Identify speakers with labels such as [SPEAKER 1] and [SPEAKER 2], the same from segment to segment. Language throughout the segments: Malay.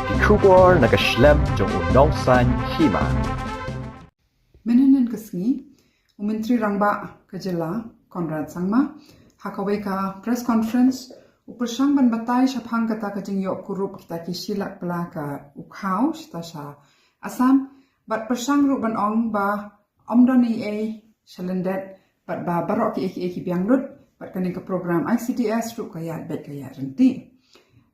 [SPEAKER 1] die Kubor nakaslem jong unongsan Hima.
[SPEAKER 2] Menenen kesni, Menteri Rangba ke Jylla, Konrad Sangma, hakawai ka press conference, Pyrshang ban batai syapang kata kajing yok kurup kita kisilak pela ka ukhaw, kita sa asam, bat Pyrshang ru ban ong ba omdani shalendet, bat ba barok ki biang lut, bat kaning ke program ICDS ru kaya bet kaya renti.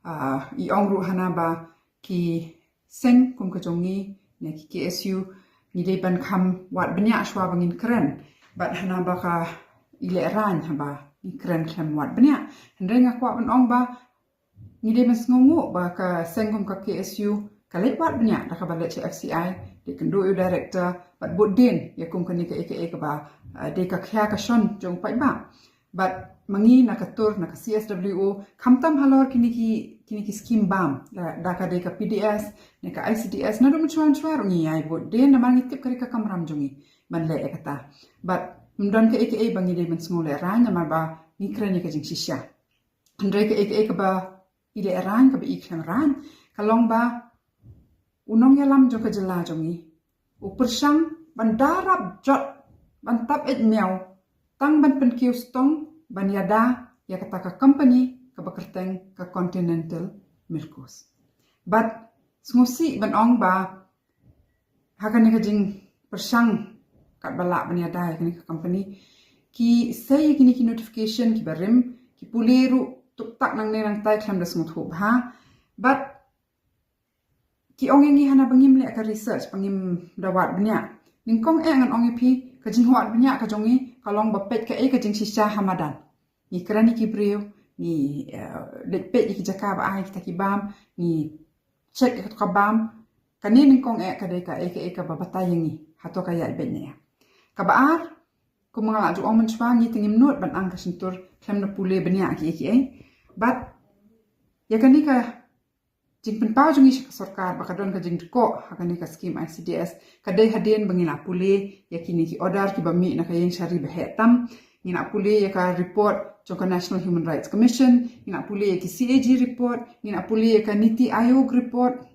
[SPEAKER 2] I ong ru hana ba ki seng kum kajongi, ne ki KSU, ni de ban kam wat banyak shwa bangin keren, bat hana ba ka Lehraiñ haba ni keren klem wat banyak. Hendai ngakwa ban ong ba ni de mas ngongu ba ka sengkum ka KSU kalet wat banyak dah ka balet FCI de kendo director bat bodin ya kum kani ka aka ba de ka khya ka shon jong pai ba bat mangi na ka tur na ka CSWO kamtam halor kini ki scheme bam da ka de ka PDS ne ka ICDS na dum chuan ngi ai bodin na mangi tip kari ka kamram jongi man le kata bat mdan ke aka bangi de men smole Lehraiñ ma ba ni kren ka jing shisha ndre ke aka ba Lehraiñ ka ba iklan ran kalong ba Nongïalam jong ka Jylla jongi Pyrshang ban darab jot ban tap et miau tang ban pen kiu stong ban Ïada ya kata ka Kompani ka bakerteng ka continental milkos but ngusi ban ong ba hakan ka jing Pyrshang kat balak ban Ïada kini ka Kompani ki say kini ki notification ki barim ki puleru tuk tak nang nerang tai klam da smut hob ha but ki ong ngi hana bangim le ka research bangim dawat banyak ningkong ngan ong pi ka jing huat banyak ka jongi kalong bapet ka ka jing shisha hamadan ni kerani ki breu ni lepet ki jaka ba ai kita ki bam ni check ka bam kani ningkong ka de ka babatai ngi hato ka ya bennya ka baar ko mga aju ong menchwa ngi tingim not ban ang ka sintur klam na pule banyak ki but ya kani ka jing penpau jungi ka sarkar bakadon ka jing ko hakani ka scheme ICDS kadai hadien bangila pule yakini ki order ki bami na kayeng shari behetam ngina pule ya ka report jong ka National Human Rights Commission ngina pule ya ki CAG report ngina pule ya ka Niti Ayog report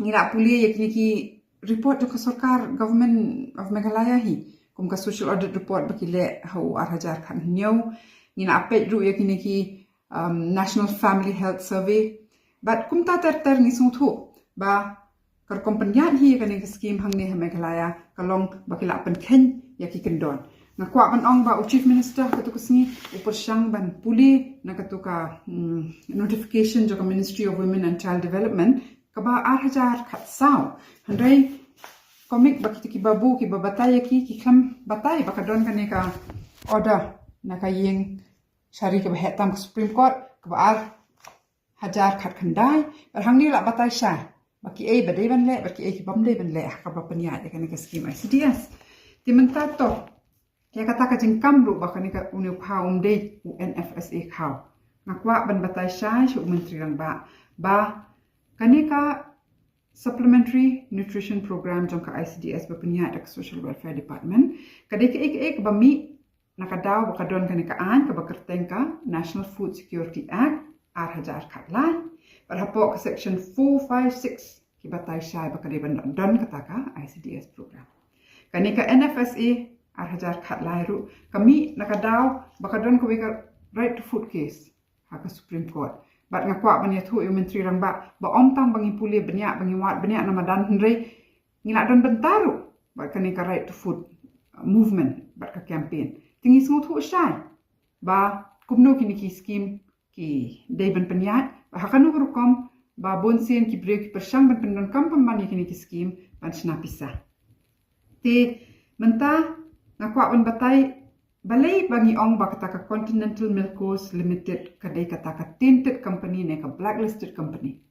[SPEAKER 2] ngina pule ya ki report jong ka sarkar government of Meghalaya hi kum ka social audit report bakile hau arhajar kan nyau ngina apet ru ya ki National Family Health Survey but kum ta ter ni sung thu ba kar kompanyat hi kaning scheme hang ni Meghalaya kalong bakila pen khen ya ki kendon ngakwa ban ong ba chief minister ka to kusni Pyrshang ban puli na ka to ka notification jo ka Ministry of Women and Child Development ka ba 8000 khat saw handai komik bakiti ki babu ki babatay ki kham batay bakadon kani ka order na ka ying shari ka hetam ka Supreme Court ka ba hajar khat khandai par hangni la batai sha baki badai ban le baki ki bam le ban le ka ba panya ya kan ka scheme ICDS ti menta to ya kata ka jing kamru ba kan ka unu phaum de UNFSA khaw ngakwa ban batai sha shu menteri rangba ba kani ka supplementary nutrition program jong ka ICDS ba panya da social welfare department kadai ka ek ba mi nakadaw ba kadon kan ka an ka ba kerteng ka National Food Security Act 8000 khat lai berhapok ke section 456 ki batai syai bakadiban don kataka ICDS program kani ka NFSA 8000 khat lai ru kami nakadaw bakadon ko ka right to food case ha ka Supreme Court bat ngakwa banya thu menteri rangba ba omtang bangi puli banyak bangi wat banyak namadan hendrei ngila don bentaru bat kani ka right to food movement bat ka campaign tingi sungut hu syai ba kumno kini ki scheme ki deben penyat bahkan urukom ba bonsen ki break Pyrshang ban pendon kam pamani kini ki scheme ban sna pisah te menta ngakwa ban batai balai bangi ong ba kata ka Continental Milkos Limited kadai kata ka tainted company ne ka blacklisted company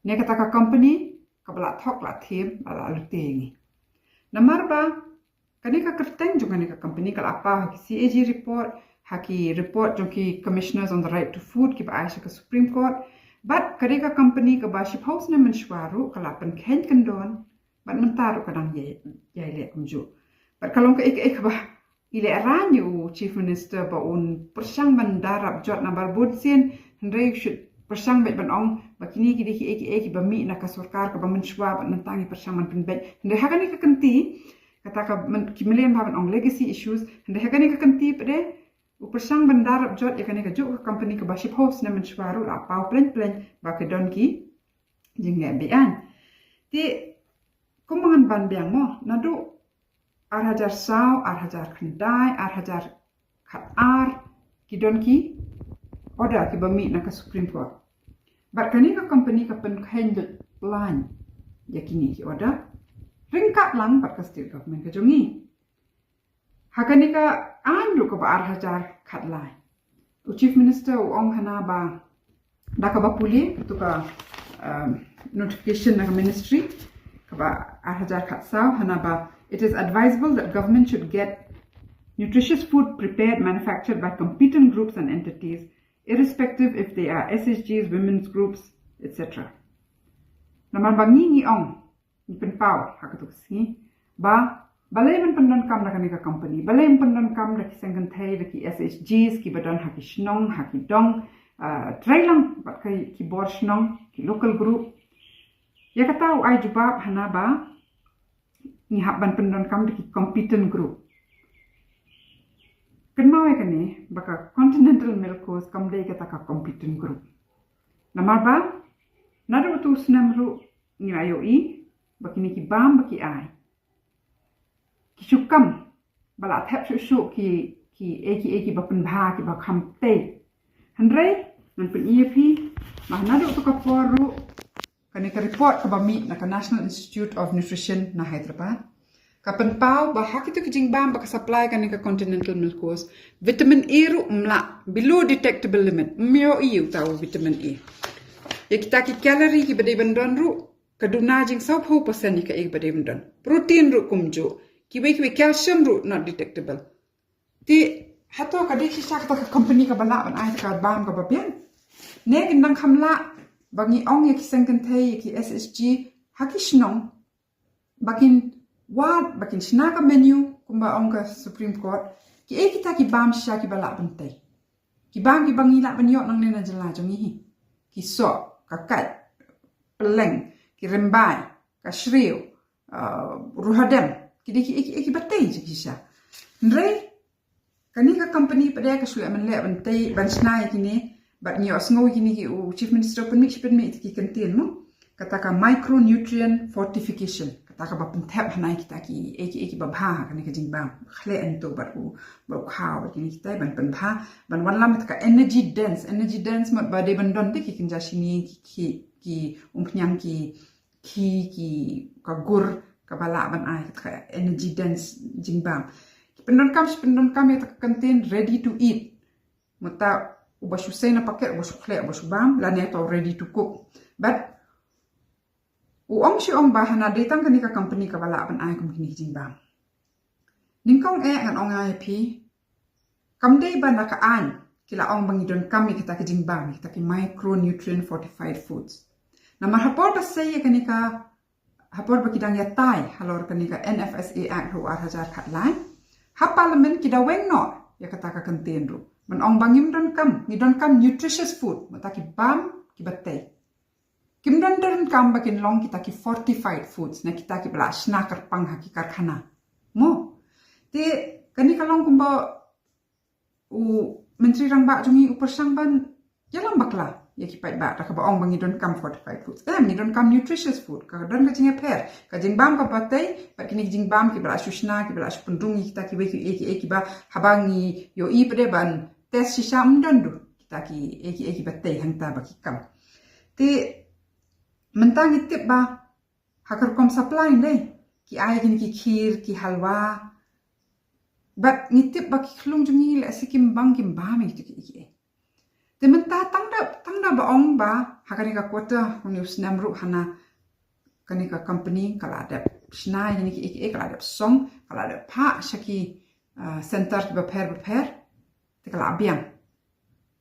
[SPEAKER 2] ne kata ka company ka bala thok la them ala lutengi namar ba kani ka kerteng jong kani ka company kala apa ki CAG report haki report jong ki commissioners on the right to food ki ba Aisha ka Supreme Court but kadika company ka ba ship house na menshwaru kala pen khen kendon but mentaru kadang ye le kumju but kalong ka ek ba Lehraiñ chief minister ba un Pyrshang ban darab jot na barbud sien hendrei should Pyrshang bet ban ong bakini ki bami na ka sarkar ka bamanshwa nantangi Pyrshang man pinbet hande hakani ka kanti kata ka kimelian baban ong legacy issues hande hakani ka kanti pede Pyrshang bandar jot yakani ka juk company ka baship host na manshwaru la pau plan ba ka don ki jingge bian ti kumangan ban biang mo nadu 8,000 saw 8,000 khandai 8,000 khat ar ki don ki order ki bami na ka Supreme Court but kani ka company ka pen handle plan yakini ki order ringkat lang bat ka state government ka jongi hakani ka andu ka ba 8,000 khat lai chief minister ong hana ba da ka ba puli tu ka notification na ministry ka ba 8,000 khat saw hana ba it is advisable that government should get nutritious food prepared manufactured by competent groups and entities irrespective if they are SHGs, women's groups, etc. Naman bangi ni ong ni penpau hakatuk si ba balai man pendan kam na kami ka company balai man pendan kam na ki sangkan thai na ki SHGs ki badan haki shnong haki dong trailang bat kai ki bor shnong ki local group ya kata ai jubab hana ba ni habban pendan kam ki competent group kenmau ya kani baka continental milk coast kamdei kata ka competent group namar ba nadu tu snamru ni ayoi bakini ki bam baki ai ki chukam bala thap shu ki eki bapen bha ki ba khamte handrei man pen EP ma nadu tu ka poru kani ka report ka bami na ka National Institute of Nutrition na Hyderabad kapan pau ba hakitu kijing bam ba supply kani ka continental milk coast vitamin E ru mla below detectable limit myo iu tau vitamin E ya kita ki calorie ki badai bandon ru kaduna jing 100% ka ek badai bandon protein ru kumjo ki we calcium ru not detectable ti hato ka dik sisa ka company ka bala ban ai ka bam ka babian ne ginang khamla bangi ong ya ki sangkan thai ki SSG hakishnong bakin wat bakin shnaka menu kumba ongka Supreme Court ki kita ki bam sha ki bala bantai ki bam ki bangi la banyot nang nena jela jongi hi ki so ka kat peleng ki rembai ka shriu ruhadam ki ki batai ki sha ndrei kani ka company pada ka shule man le bantai ban snai ki ni bat nyo sngo ki ni ki chief minister pen mi ki kantin mo kata ka micronutrient fortification taka ba pentap hanai kita ki eki ba bha kan ka jing bam khle an to ba ba khaw ba ni kita ban pen bha ban wan lam ka energy dense mat ba de ban don te ki kinja shini ki umpnyang ki ka gur ka bala ban ai ka energy dense jing bam ki pendon kam ya tak contain ready to eat mata uba shusena paket uba shukhle uba shubam la ne to ready to cook but ong si ong bahana datang kani ka company ka bala ban ai kum kini jing bam ningkong ngan ong ai pi kamdei ban ka an kila ong bangi don kami kita ka jing bam kita ki micronutrient fortified foods na mahapor ba say kani ka hapor ba kidang ya tai halor kani ka NFSA Act ru 8,000 khat lai ha parliament kida weng no ya kata ka contain ru man ong bangim don kam ni don kam nutritious food mata ki bam ki batai Kimdan kam bakin long kita ki fortified foods na kita ki bala snacker pang haki karkhana mo te kani kalong kumba u menteri rangba jungi Pyrshang ban yalam bakla ya ki pai ba ta ka ba ong bangi don kam fortified foods ni don kam nutritious food ka don ka jinga per ka jing bam ka patai ba kini jing bam ki bala shushna ki bala shpundung kita ki we ki ba habangi yo i pede ban tes sham dondu kita ki eki batai hangta ba ki kam te mentang itip ba hakar kom supply deh ki ai gini ki khir ki halwa but nitip ba ki khlung jungi le sikim bang kim ba mi ki te menta tangda ba ong ba hakani ka kota news namru hana kani ka company kala ada snai gini ki kala ada song kala ada pa shaki center ki ba pher te kala abiang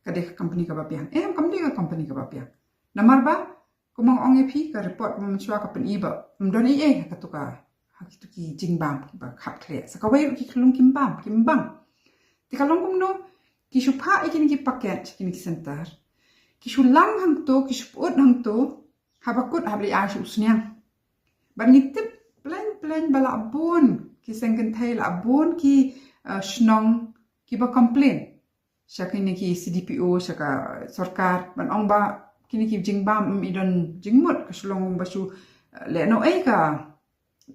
[SPEAKER 2] kade company ka ba biang company ka ba biang namar ba kumang ong epi ka report mom chwa ka pen iba mdoni ka tuka hakitu ki jingbam ki ba khap khle sakawai ki khlung kimbang ti kalong kumno ki shupha ikini ki paket kini ki center kishulang hang to kishput hang to habakut habli ashi usnyang ban ngitip plan bala abon ki sengken thai la abon ki shnong ki ba complain shakini ki CDPO shaka sarkar ban ong ba kini ki jingbam idon jingmut kasulong basu le no ai ka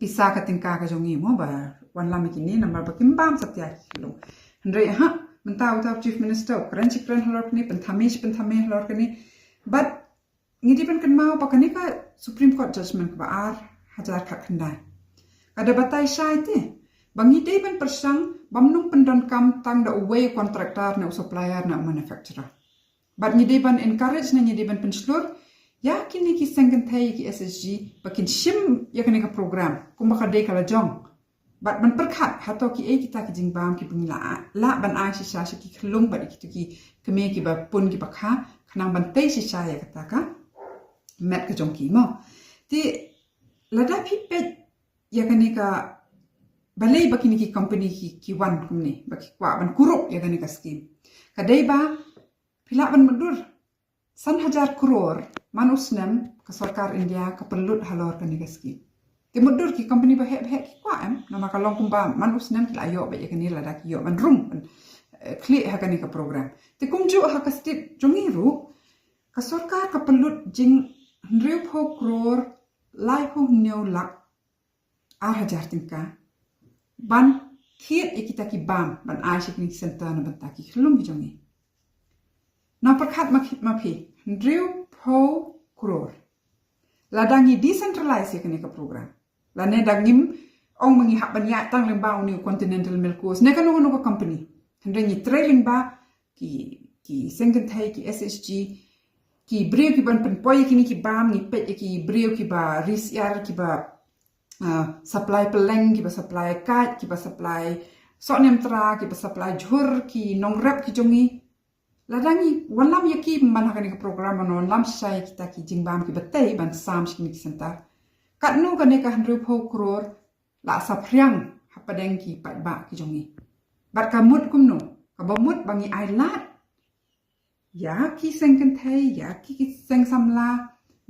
[SPEAKER 2] pisa ka tingka ka jongi mo ba wan lam kini nambar ba kimbam satya kilong andre ha mentau tau chief minister kran chikran halor kini penthame halor kini but ngidi ban kan mau pakani ka supreme court judgment ba ar hajar khat khandai kada batai shai te bangi dei ban Pyrshang bamnung pendon kam tang da away contractor na supplier na manufacturer but ngidi ban encourage na ngidi ban penslur ya kini ki sengken thai ki SSG bakin shim ya kani ka program kumba ka dei kala jong but ban perkhat hato ki e kita ki jingbam ki pungla la ban ai shisha ki khlung ba ki keme ki ba pun ki ba kha khnang ban tei shisha ya kata ka met ka jong ki mo ti lada phi pet ya kani ka balai bakini ki company ki wan kumni baki kwa ban kuruk ya kani ka scheme kadai ba pila ban mundur san hajar crore manusnem ka sarkar India ka perlut halor kani ka scheme ti mundur ki company ba he ki kwa nama ka long kumba manusnem la yo ba ya kani lada ki yo ban rum kli ha kani ka program ti kumju ha ka stit jongiru ka sarkar ka perlut jing 100 crore lai ho new lak ar hajar tingka ban thiet ikita ki bam ban aishik ni center na banta ki khlum bi jongi na pakhat ma phi 100 crore ladangi decentralize yakani ka program la ne dangim ong mangi hak ban ya tang lemba ni continental milk coast ne kanu no company hendre ni trailing ba ki sengken thai ki SSG ki breu ki ban pen poi ki ni ki bam ni pet ki breu ki ba ris yar ki ba supply peleng ki ba supply kat ki ba supply sok nem tra ki ba supply jhur ki nongrap ki jongi ladangi walam yaki man hakani ka program non lam sai kita ki jingbam ki batei ban sam shik center kat nu ka ne ka 100 crore la sapryang hapadeng ki pat ba ki jongi bat ka mut kumno ka ba mut bangi ai lat ya ki sengken thai ya ki seng samla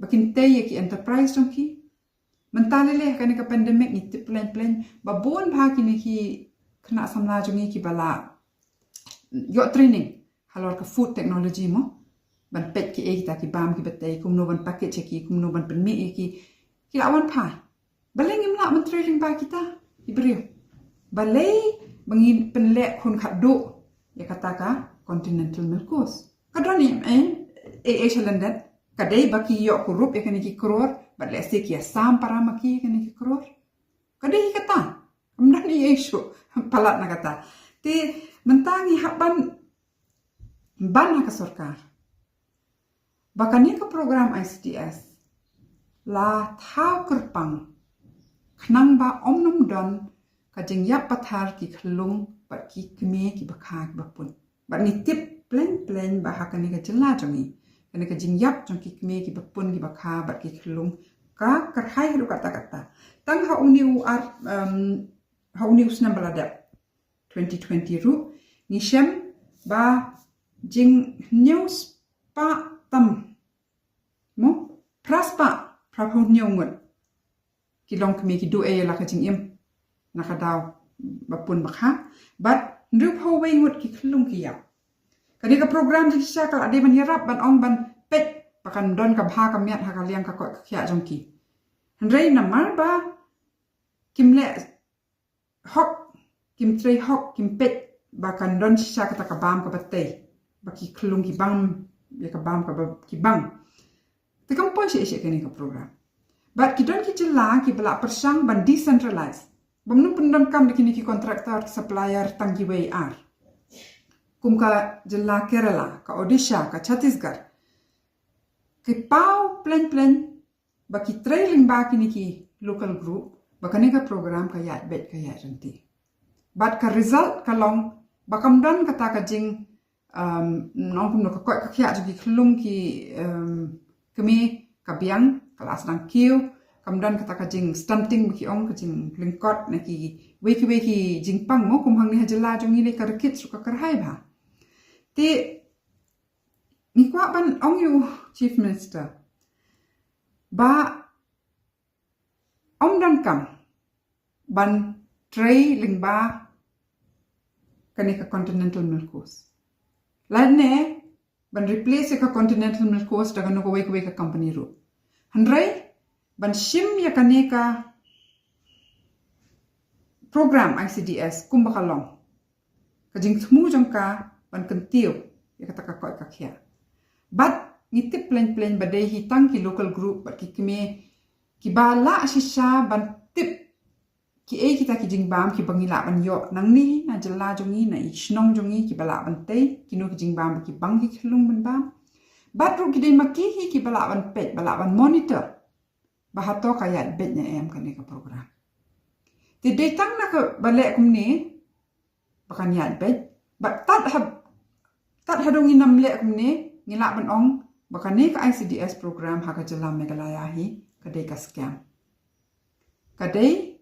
[SPEAKER 2] bakin tei ki enterprise jongi mentalile kani ka pandemic ni tip plan babon bha kini ki kena samla jongi ki bala yo training halor ka food technology mo ban pet ki e kita ki bam ki batei kumno ban package ki kumno ban penmi ki lawan phai baleng imla ban training ba kita ibrio balei bangin penle khun khadu ya kata ka continental milk coast kadoni e chalendet kadai baki yo kurup ya kani ki crore but let's say kia sam para maki kani ki crore kadai kata amdani yeshu palat na kata ti mentangi haban ban ka sarkar bakani ka program ICTS la thau kerpang khnang ba omnum don ka jingyap pathar ki khlung bat ki kme ki bakha ki bapun bat ni tip plan ba hakani ka Jylla jongi kani ka jingyap jong ki kme ki bapun ki bakha bat ki khlung ka karhai ru kata tang ha uniu snam balada 2020 ru ni shem ba jing news pa tam mo praspa prapu nyongut ki long kme ki do e la ka jing im nakadaw bapun bakha but ndu phawai ngut ki khlung ki ya kani ka program ji sha ka ade ban yarap ban ong ban pet pakan don ka bha ka miat ha ka liang ka ko khya jong ki handrei namar ba kimle hok kim trei hok kim pet ba kan don sha ka ta ka bam ka batei ba ki khlung ki bam ya ka bam ka ba ki bang te kam po she kani ka program but ki don ki Jylla ki bala Pyrshang ban decentralize bamnu pendon kam kini ki kontraktor supplier tanggi wei ar kum ka Jylla Kerala ka Odisha ka Chhattisgarh ki pau plan baki trailing ba kini ki local group bakani ka program ka yat bet ka yat ranti but ka result ka long bakam don kata ka jing nong kum no ka ka khya ji khlung ki kemi ka biang kelas dang kiu kamdan kata ka jing stunting ki ong ka jing lingkot na ki weki jing pang mo kum hang ni Jylla jongi le ka rakit su ka karhai ba ti ngikwa ban ong you Chief Minister. Ba dan kam ban tray lingba kanika Continental Milk Coast. Ladne ban replace ka Continental Milk Coast daga no wake ka company ro. Handrai ban shim ya kanika program ICDS kumbakalong. Kajing tmu jongka ban kentiu ya kata ka koi ka khia. But ngitip plan badai hitang ki local group bat ki kime ki bala shisha ban tip ki kita ki jingbam ki bangila ban yo nang ni na Jylla jongi na ishnong jongi ki bala ban tei ki no ki jingbam ki bangi khilung ban bam batru ki dei maki ki bala ban pet bala ban monitor bahato kaya bet nya em kan ka program ti dei tang na ka bale kum ni bakan ya bet bat tat hadong inam le kum ni ngila ban ong bakan ni ka ICDS program ha ka Jylla Meghalaya hi kadai ka scam kadai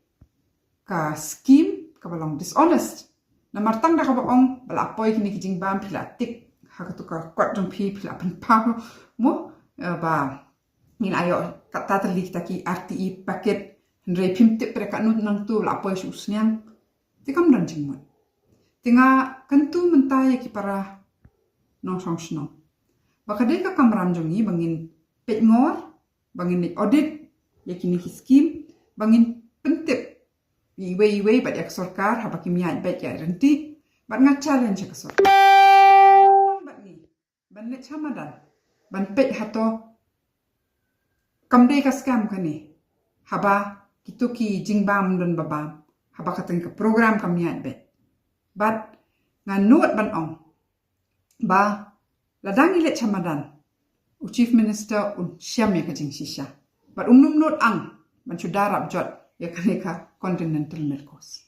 [SPEAKER 2] ka scheme ka balong dishonest na martang da ka baong bala poi kini ki jingbam phila tik ha ka tu ka kwat jong phi phila pan pa mo ba min ayo ka tatali ta ki RTE packet ndre phim tip pre ka nu nang tu la poi su snyang ti kam dan jingmon tinga kan tu mentai ki para no songshno ba ka dei ka kamram jongi bangin pet ngor bangin audit yakini ki scheme bangin pentip iwe bat yak sarkar ha baki miat bet ya renti bat nga challenge ka sor bat ni ban le chamadan ban pet hato kamde ka scam kani haba kituki jingbam don babam haba kateng ka program kam miat bet bat nga nuat ban ong ba ladang ile chamadan u Chief Minister un syam ya ka jing shisha bat not ang ban chudarap jot ya kaneka Continental Milk Coast.